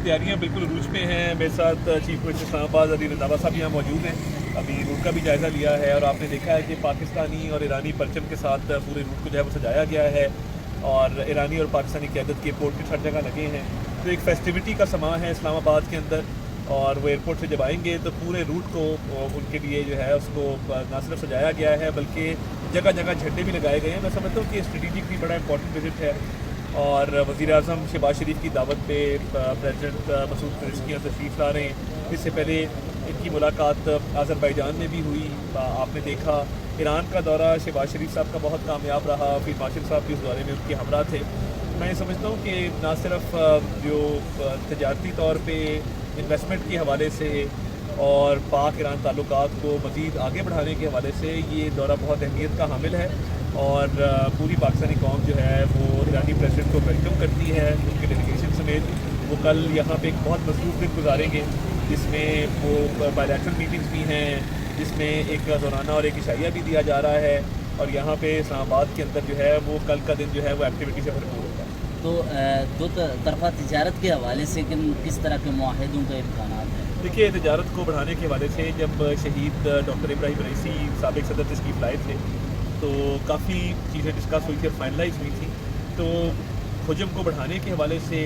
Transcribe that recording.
तैयारियां बिल्कुल रूज पे हैं। मेरे साथ चीफ मिनिस्टर इस्लामाबाद अली रंधावा साहब यहाँ मौजूद हैं। अभी रूट का भी जायज़ा लिया है और आपने देखा है कि पाकिस्तानी और ईरानी परचम के साथ पूरे रूट को जो है वो सजाया गया है और ईरानी और पाकिस्तानी क़यादत के पोर्ट्रेट हर जगह लगे हैं। तो एक फेस्टिविटी का समा है इस्लामाबाद के अंदर और वो एयरपोर्ट से जब आएंगे तो पूरे रूट को उनके लिए जो है उसको ना सिर्फ सजाया गया है बल्कि जगह जगह झंडे भी लगाए गए हैं। मैं समझता हूँ कि स्ट्रेटेजिकली बड़ा इंपॉर्टेंट विजिट है और वज़ीर-ए-आज़म शहबाज शरीफ की दावत पे प्रेसिडेंट मसूद पेज़ेशकियान तशरीफ़ ला रहे हैं। इससे पहले इनकी मुलाकात अज़रबैजान में भी हुई। आपने देखा ईरान का दौरा शहबाज शरीफ साहब का बहुत कामयाब रहा। फिर मार्शल साहब भी उस दौरे में उनके हमरा थे। मैं समझता हूँ कि ना सिर्फ जो तजारती तौर पे इन्वेस्टमेंट के हवाले से और पाक ईरान ताल्लुकात को मज़ीद आगे बढ़ाने के हवाले से ये दौरा बहुत अहमियत का हामिल है और पूरी पाकिस्तानी कौम जो है वो ईरानी प्रेसिडेंट को वेलकम करती है उनके डेलीगेशन समेत। वो कल यहाँ पे एक बहुत मसरूफ़ दिन गुजारेंगे जिसमें वो बायलैटरल मीटिंग्स भी हैं, जिसमें एक ज़ोराना और एक इशाइया भी दिया जा रहा है और यहाँ पे इस्लामाबाद के अंदर जो है वो कल का दिन जो है वो एक्टिविटी से भरपूर होगा। तो दो तरफा तजारत के हवाले से किस तरह के मुआहदों का इम्कान है? देखिए, तजारत को बढ़ाने के हवाले से जब शहीद डॉक्टर इब्राहिम रईसी साबिक़ सदर तशरीफ़ लाए थे तो काफ़ी चीज़ें डिस्कस हुई थी और फाइनलाइज हुई थी। तो हुजम को बढ़ाने के हवाले से